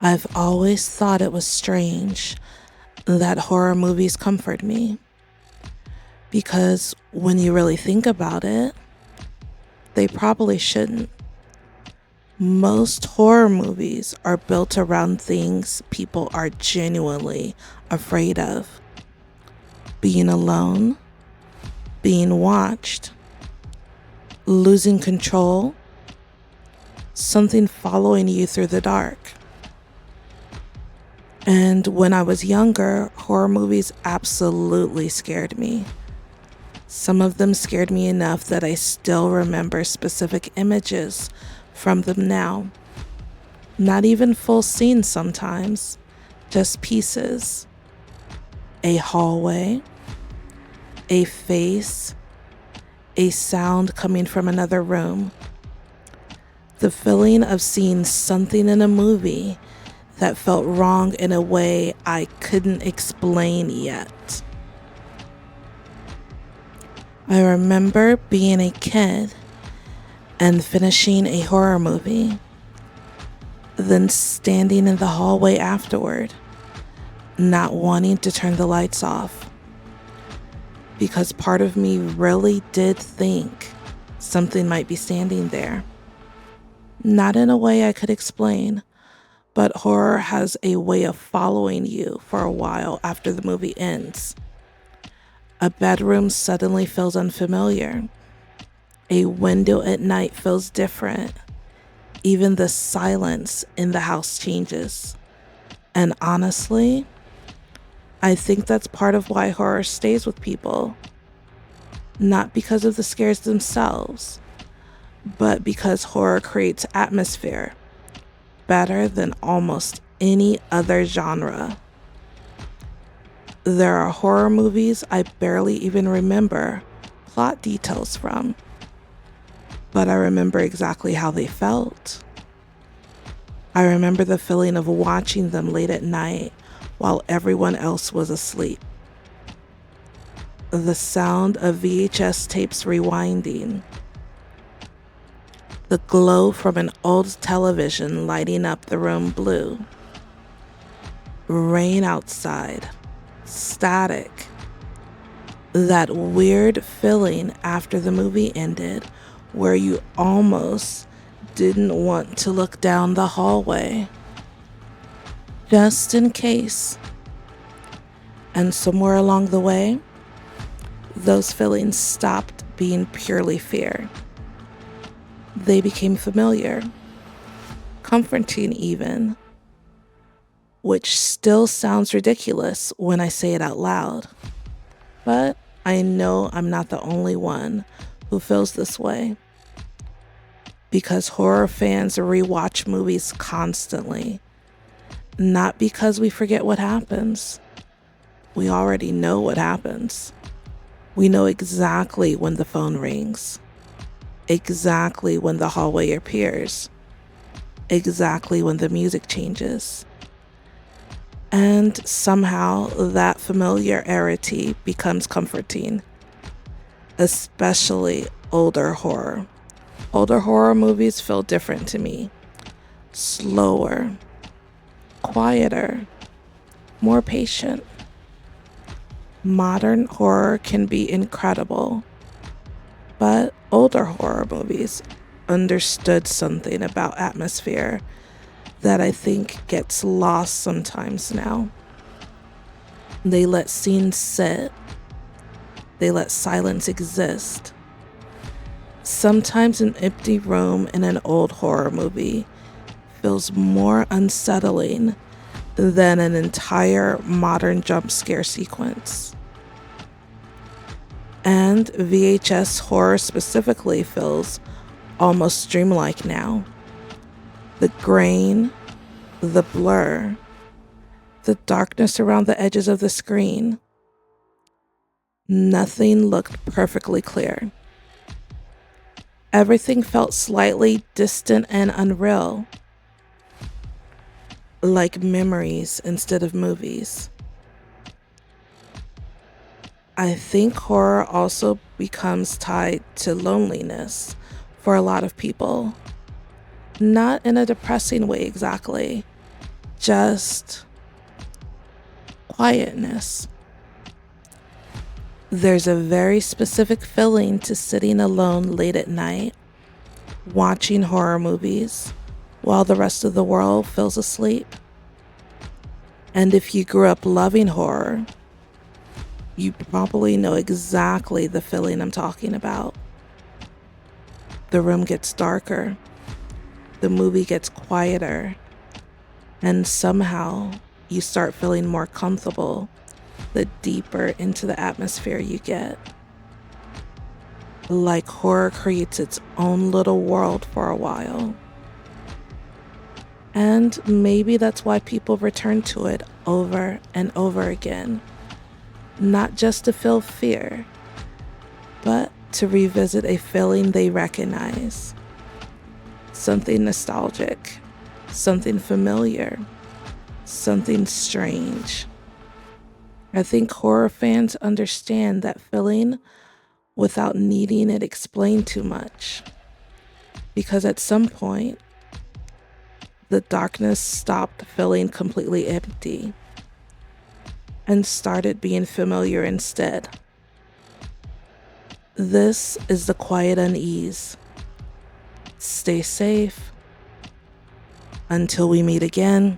I've always thought it was strange that horror movies comfort me because when you really think about it, they probably shouldn't. Most horror movies are built around things people are genuinely afraid of: being alone, being watched, losing control, something following you through the dark. And when I was younger, horror movies absolutely scared me. Some of them scared me enough that I still remember specific images from them now. Not even full scenes sometimes, just pieces. A hallway, a face, a sound coming from another room. The feeling of seeing something in a movie that felt wrong in a way I couldn't explain yet. I remember being a kid and finishing a horror movie, then standing in the hallway afterward, not wanting to turn the lights off, because part of me really did think something might be standing there. Not in a way I could explain, but horror has a way of following you for a while after the movie ends. A bedroom suddenly feels unfamiliar. A window at night feels different. Even the silence in the house changes. And honestly, I think that's part of why horror stays with people. Not because of the scares themselves, but because horror creates atmosphere better than almost any other genre. There are horror movies I barely even remember plot details from, but I remember exactly how they felt. I remember the feeling of watching them late at night while everyone else was asleep. The sound of VHS tapes rewinding. The glow from an old television lighting up the room blue. Rain outside. Static. That weird feeling after the movie ended where you almost didn't want to look down the hallway. Just in case. And somewhere along the way, those feelings stopped being purely fear. They became familiar, comforting even, which still sounds ridiculous when I say it out loud. But I know I'm not the only one who feels this way. Because horror fans rewatch movies constantly. Not because we forget what happens. We already know what happens. We know exactly when the phone rings. Exactly when the hallway appears. Exactly when the music changes. And somehow that familiarity becomes comforting, especially older horror. Older horror movies feel different to me. Slower, quieter, more patient. Modern horror can be incredible, but older horror movies understood something about atmosphere that I think gets lost sometimes now. They let scenes sit. They let silence exist. Sometimes an empty room in an old horror movie feels more unsettling than an entire modern jump scare sequence. And VHS horror specifically feels almost dreamlike now. The grain, the blur, the darkness around the edges of the screen. Nothing looked perfectly clear. Everything felt slightly distant and unreal, like memories instead of movies. I think horror also becomes tied to loneliness for a lot of people. Not in a depressing way exactly, just quietness. There's a very specific feeling to sitting alone late at night, watching horror movies while the rest of the world feels asleep. And if you grew up loving horror, you probably know exactly the feeling I'm talking about. The room gets darker, the movie gets quieter, and somehow you start feeling more comfortable the deeper into the atmosphere you get. Like horror creates its own little world for a while. And maybe that's why people return to it over and over again. Not just to feel fear, but to revisit a feeling they recognize. Something nostalgic, something familiar, something strange. I think horror fans understand that feeling without needing it explained too much. Because at some point, the darkness stopped feeling completely empty and started being familiar instead. This is the Quiet Unease. Stay safe. Until we meet again.